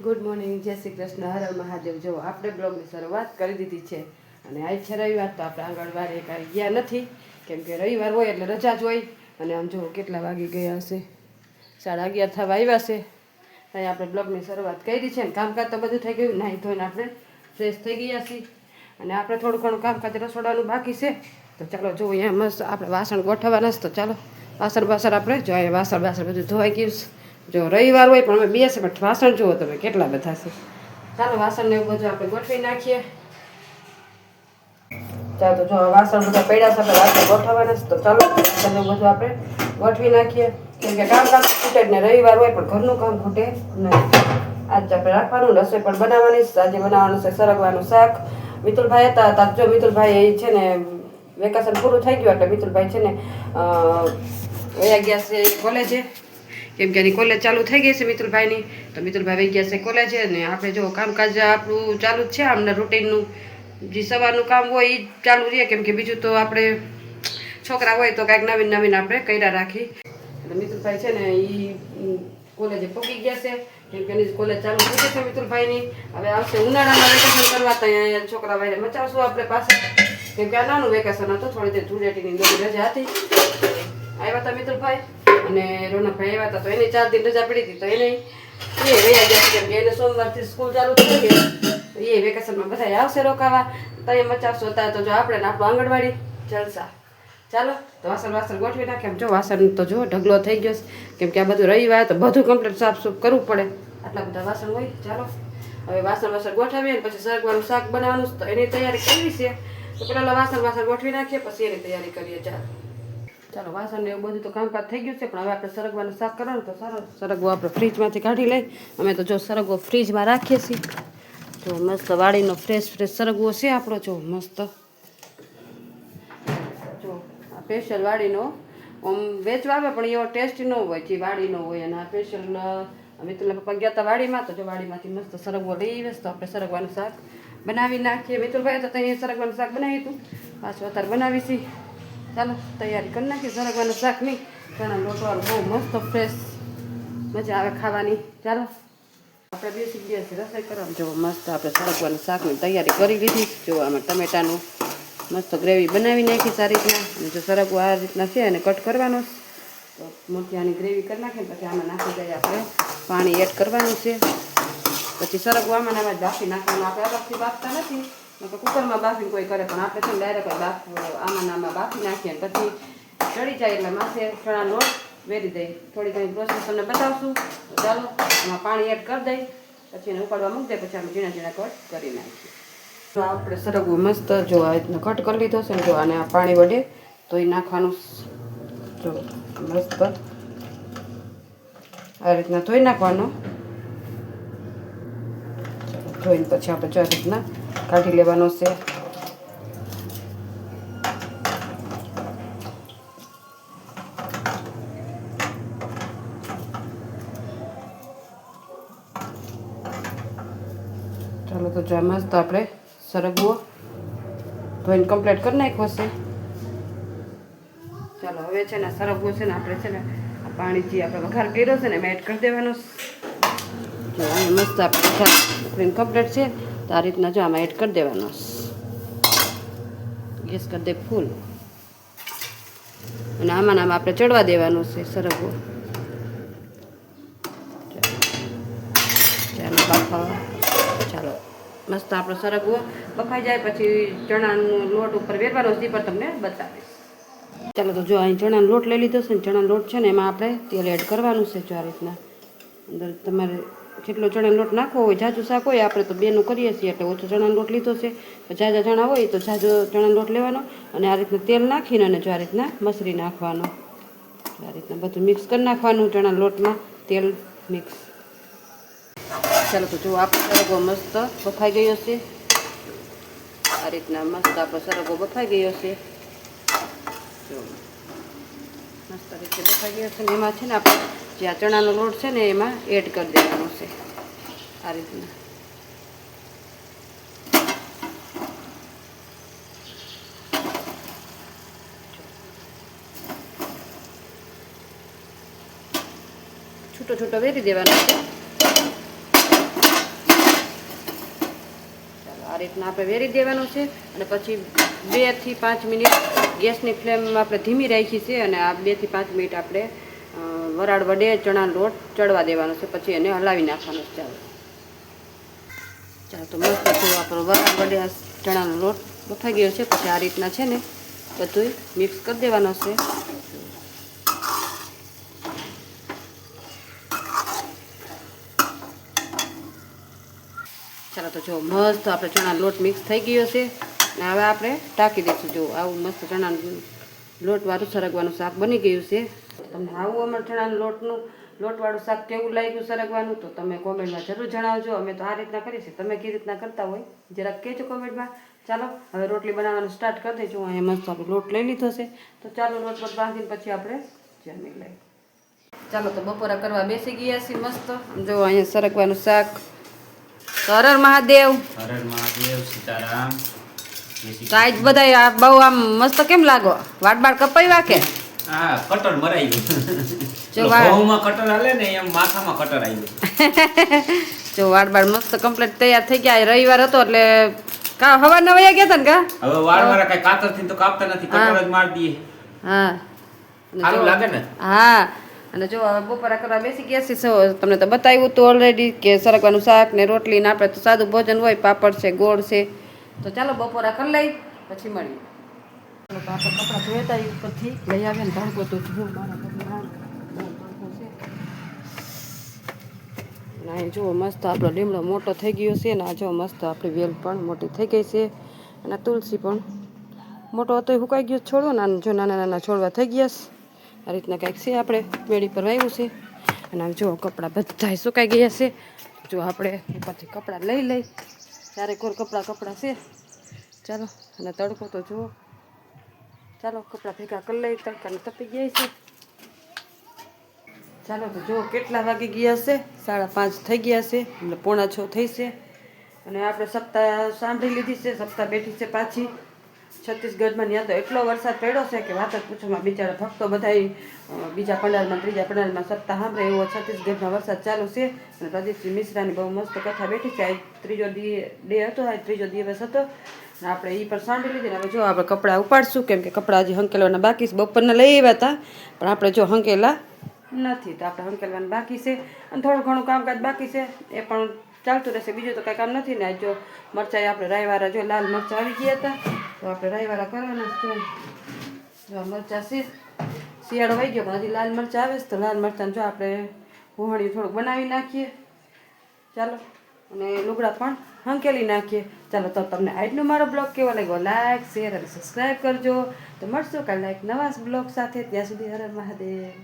Good morning, જય શ્રી કૃષ્ણ, હર હર મહાદેવ। જો આપણે બ્લોગની શરૂઆત કરી દીધી છે અને આજ છે રવિવાર, તો આપણે આંગણવાડી કાંઈ ગયા નથી કેમ કે રવિવાર હોય એટલે રજા જ હોય। અને આમ જો કેટલા વાગી ગયા હશે, 11:30 થવા આવ્યા છે। અહીં આપણે બ્લોગની શરૂઆત કરી છે ને કામકાજ તો બધું થઈ ગયું, નાહી ધોઈને આપણે ફ્રેશ થઈ ગયા છીએ અને આપણે થોડું ઘણું કામકાજ રસોડાનું બાકી છે। તો ચાલો જો અહીંયા મસ્ત આપણે વાસણ ગોઠવવાના છે, તો ચાલો વાસણ આપણે જો અહીંયા વાસણ બધું ધોવાઈ ગયું છે। જો રવિવાર હોય પણ અમે બેસે, પણ વાસણ જુઓ તમે કેટલા બધા છે। ચાલો વાસણને એવું બધું આપણે ગોઠવી નાખીએ। ચાલો તો જો વાસણ બધા પડ્યા છે, આપણે વાસણ ગોઠવવાના છે, તો ચાલો વાસણને બધું આપણે ગોઠવી નાખીએ કેમ કે કામકાજ ખૂટે જ ને, રવિવાર હોય પણ ઘરનું કામ ખૂટે નહીં। આજે આપણે રાખવાનું, રસોઈ પણ બનાવવાની છે। આજે બનાવવાનું છે સરગવાનું શાક। મિતુલભાઈ હતા, જો મિતુલભાઈ છે ને વેકેશન પૂરું થઈ ગયું એટલે મિતુલભાઈ છે ને વયા ગયા છે કોલેજે, કેમ કે એની કોલેજ ચાલુ થઈ ગઈ છે મિતુલભાઈની। તો મિતુલભાઈ વહી ગયા છે કોલેજે અને આપણે જો કામકાજ આપણું ચાલુ જ છે આમને રૂટીનનું, જે સવારનું કામ હોય એ ચાલુ રહે કેમ કે બીજું તો આપણે છોકરા હોય તો કાંઈક નવીન નવીન આપણે કર્યા રાખી। એટલે મિતુલભાઈ છે ને એ કોલેજે પહોંચી ગયા છે કેમ કે એની કોલેજ ચાલુ થઈ ગઈ છે મિતુલભાઈની। હવે આવશે ઉનાળામાં વેકેશન કરવા, તો અહીંયા છોકરા ભાઈને મચાવશું આપણે પાસે કેમ કે આ નાનું વેકેશન હતું, થોડી દેર ધૂળેટીની રજા હતી। આવ્યા હતા મિતુલભાઈ અને રોનકભાઈ આવ્યા હતા, તો એને 4 દિન રજા પડી હતી, તો એને વયા ગયા કેમ કે એને સોમવારથી સ્કૂલ ચાલુ થઈ ગઈ, તો એ વેકેશનમાં બધા આવશે રોકાવા, તો એ મચાવશું હતા। તો જો આપણે આપણું આંગણવાડી જલસા। ચાલો તો વાસણ ગોઠવી નાખીએ। જો વાસણ તો જો ઢગલો થઈ ગયો કેમ કે આ બધું રવિવાર તો બધું કમ્પ્લીટ સાફ સૂફ કરવું પડે, આટલા બધા વાસણ હોય। ચાલો હવે વાસણ ગોઠવીએ ને પછી સરગવાનું શાક બનાવવાનું, તો એની તૈયારી કરવી છે। તો પેલા વાસણ ગોઠવી નાખીએ પછી એની તૈયારી કરીએ। ચાલો વાસણ ને એવું બધું તો કામકાજ થઈ ગયું છે, પણ હવે આપણે સરગવાનું શાક કરવાનું, તો સારો સરગવો આપણે ફ્રીજમાંથી કાઢી લઈ। અમે તો જો સરગવો ફ્રીજમાં રાખીએ છીએ। જો મસ્ત વાડીનો ફ્રેશ સરગવો છે આપણો, જો મસ્ત જો આ સ્પેશિયલ વાડીનો આમ વેચવા આવે પણ એવો ટેસ્ટ ન હોય જે વાડીનો હોય, અને આ સ્પેશિયલ મિતુલના પપ્પા ગયા હતા વાડીમાં, તો જો વાડીમાંથી મસ્ત સરગવો લઈ આવે તો આપણે સરગવાનું શાક બનાવી નાખીએ। મિતુલભાઈ તો અહીંયા સરગવાનું શાક બનાવ્યું હતું, પાછું અત્યારે બનાવી છીએ। ચાલો તૈયારી કરી નાખીએ સરગવાનું શાકની। ચણા લોટવાનું બહુ મસ્ત ફ્રેશ મજા આવે ખાવાની। ચાલો આપણે બેસી ગયા છીએ રસોઈ કરવાનું। જો મસ્ત આપણે સરગવાનું શાકની તૈયારી કરી લીધી। જો આમાં ટમેટાનું મસ્ત ગ્રેવી બનાવી નાખી સારી રીતના, અને જો સરગવો આ રીતના છે અને કટ કરવાનો, તો મોતિયાની ગ્રેવી કરી નાખીને પછી આમાં નાખી દઈએ આપણે પાણી એડ કરવાનું છે। પછી સરગવો આમાં જ બાફી નાખવાનું, આપણે અલગથી બાફતા નથી, કુકરમાં બાફીને કોઈ કરે, પણ આપણે છે ડાયરેક્ટ આમાં બાફી નાખીએ પછી ચડી જાય એટલે માથે ચણા લોટ વેરી દઈએ। થોડી ઘણી પ્રોસેસ તમને બતાવશું। તો ચાલો એમાં પાણી એડ કરી દઈ પછી એને ઉકાળવા મૂકી દઈએ, પછી અમે ઝીણા ઝીણા કટ કરી નાખીએ। તો આપણે સરગવો મસ્ત જો આ રીતનો કટ કરી લીધો છે ને, જો આને પાણી વડે ધોઈ નાખવાનું। જો મસ્ત આ રીતના ધોઈ નાખવાનો। ધોઈને પછી આપણે જો આ રીતના કાઢી લેવાનો છે। ચાલો તો જો મસ્ત આપણે સરગવો ધોઈને કમ્પ્લીટ કરી નાખ્યો છે। ચાલો હવે છે ને સરગવો છે ને આપણે છે ને આ પાણી જે આપણે વઘાર કર્યો છે ને એમાં એડ કરી દેવાનો। જો આને મસ્ત આપણે વઘાર કરીને કમ્પ્લીટ છે, તો આ રીતના જો આમાં એડ કરી દેવાનો। ગેસ કરી દે ફૂલ, અને આમાં આપણે ચડવા દેવાનું છે સરગવો। ચાલો બાફા। ચાલો મસ્ત આપણો સરગવો બફાઈ જાય પછી ચણાનો લોટ ઉપર વેરવાનો છે, પર તમને બતાવીશ। ચાલો તો જો અહીં ચણાનો લોટ લઈ લીધો છે ને, ચણાનો લોટ છે ને એમાં આપણે તેલ એડ કરવાનું છે। જો આ રીતના અંદર તમારે જેટલો ચણાનો લોટ નાખવો હોય, જાજુ શાક હોય, આપણે તો બેનું કરીએ છીએ એટલે ઓછો ચણાનો લોટ લીધો છે। જાજા ચણા હોય તો જાજો ચણાનો લોટ લેવાનો, અને આ રીતના તેલ નાખીને અને જો આ રીતના મસરી નાખવાનો। આ રીતના બધું મિક્સ કરી નાખવાનું ચણાના લોટમાં, તેલ મિક્સ। ચાલો તો જો આપણો સરગવો મસ્ત બફાઈ ગયો છે। આ રીતના મસ્ત આપણો સરગવો બફાઈ ગયો છે। જો મસ્ત રીતે બફાઈ ગયો છે ને એમાં છે ને આપણે જે આ ચણાનો લોટ છે ને એમાં એડ કરી દેવાનો છે આ રીતના। છૂટો છૂટો વેરી દેવાનો છે। રીતના આપણે વેરી દેવાનું છે અને પછી 2 થી 5 મિનિટ ગેસની ફ્લેમ આપણે ધીમી રાખી છે અને આ 2 થી 5 મિનિટ આપણે વરાળ વડે ચણાનો લોટ ચડવા દેવાનો છે, પછી એને હલાવી નાખવાનો છે. ચાલો તો મસ્ત થયો આપણો વરાળ વડે આ ચણાનો લોટ બફાઈ ગયો છે. પછી આ રીતના છે ને બધું મિક્સ કરી દેવાનો છે. ચાલો તો જો મસ્ત આપણે ચણાનો લોટ મિક્સ થઈ ગયો છે અને હવે આપણે ઢાંકી દઈશું. જો આવું મસ્ત ચણાનો લોટવાળું સરગવાનું શાક બની ગયું છે. તમને આવું અમારે ચણાનો લોટવાળું શાક કેવું લાગ્યું સરગવાનું તો તમે કોમેન્ટમાં જરૂર જણાવજો. અમે તો આ રીતના કરીએ છીએ, તમે કેવી રીતના કરતા હોય જરાક કહેજો કોમેન્ટમાં. ચાલો હવે રોટલી બનાવવાનું સ્ટાર્ટ કરી દઈશું. અહીંયા મસ્ત આપણે લોટ લઈ લીધો છે તો ચાલો લોટ પર બાંધીને પછી આપણે જમી લઈએ. ચાલો તો બપોરા કરવા બેસી ગયા છીએ મસ્ત. જો અહીંયા સરગવાનું શાક. હર હર મહાદેવ. હર હર મહાદેવ, સીતારામ. સાઈજ બધાય આ બહુ આમ મસ્ત કેમ લાગો? વાટ બાર કપાઈ કે? હા, કટર મરાઈ ગયું. જો ઘઉંમાં કટર હાલે ને એમ માથામાં કટર આવી ગયું. જો વાટ બાર મસ્ત કમ્પ્લીટ તૈયાર થઈ ગયા. રવિવાર હતો એટલે કા હવા ન વયા ગયા તા ને કા? હવે વાળ મારા કઈ કાતર થી તો કાપતા નથી, કટર જ માર દઈએ. હા. સારું લાગે ને? હા. અને જો હવે બપોરા કરવા બેસી ગયા છે. તમને તો બતાવ્યું હતું ઓલરેડી કે સરગવાનું શાક ને રોટલી ને આપણે તો સાદું ભોજન હોય, પાપડ છે, ગોળ છે. તો ચાલો બપોરા કરી લઈ પછી મળીએ. ચાલો તો આપણે કપડાં ધોતા ઉપરથી લઈ આવ્યા ને તડકો તો જુઓ મારા ઘરમાં બહુ તડકો છે. અને અહીં જુઓ મસ્ત આપણો લીમડો મોટો થઈ ગયો છે ને આ જો મસ્ત આપણી વેલ પણ મોટી થઈ ગઈ છે અને તુલસી પણ મોટો હતો એ સુકાઈ ગયો છોડવો ને જો નાના નાના છોડવા થઈ ગયા છે. આ રીતના કંઈક છે આપણે મેળી પર વાવ્યું છે અને આમ જો કપડાં બધા સુકાઈ ગયા છે. જો આપણે ઉપરથી કપડાં લઈ લઈ ચારે કોર કપડાં છે. ચાલો અને તડકો તો જુઓ. ચાલો કપડાં ભેગા કરી લઈ, તડકાને તપી ગયા છે. ચાલો તો જુઓ કેટલા વાગી ગયા છે, 5:30 થઈ ગયા છે એટલે 5:45 થઈ છે. અને આપણે સપ્તાહ સાંભળી લીધી છે, સપ્તાહ બેઠી છે પાછી છત્તીસગઢમાં. ત્યાં તો એટલો વરસાદ પડ્યો છે કે વાત જ પૂછોમાં. બિચારા ભક્તો બધા બીજા પંડાલમાં ત્રીજા પંડાલમાં સપ્તાહ સાંભળે એવો છત્તીસગઢમાં વરસાદ ચાલુ છે. અને પ્રદીપસિંહ મિશ્રાની બહુ મસ્ત કથા બેઠી છે. આજ ત્રીજો ડે હતો, આજ ત્રીજો દિવસ હતો અને આપણે એ પણ સાંભળી લીધી. હવે જો આપણે કપડાં ઉપાડશું કેમ કે કપડાં હજી હંકેલવાના બાકી છે. બપોરના લઈ આવ્યા હતા પણ આપણે જો હંકેલા નથી તો આપણે હંકેલવાના બાકી છે અને થોડું ઘણું કામકાજ બાકી છે એ પણ ચાલતું રહેશે. બીજું તો કાંઈ કામ નથી ને. જો મરચાં આપણે રાયવાળા જો લાલ મરચાં આવી ગયા હતા તો આપણે રાયવાળા કરવાના છે. જો મરચાં છે, શિયાળો વહી ગયો પણ હજી લાલ મરચાં આવે છે તો લાલ મરચાં જો આપણે ભૂહણી થોડુંક બનાવી નાખીએ. ચાલો અને લુગડા પણ હંકેલી નાખીએ. ચાલો તો તમને આજનો મારો બ્લોગ કેવો લાગ્યો લાઈક શેર અને સબસ્ક્રાઈબ કરજો. તો મળશું કાલે એક નવા બ્લોગ સાથે. ત્યાં સુધી હર હર મહાદેવ.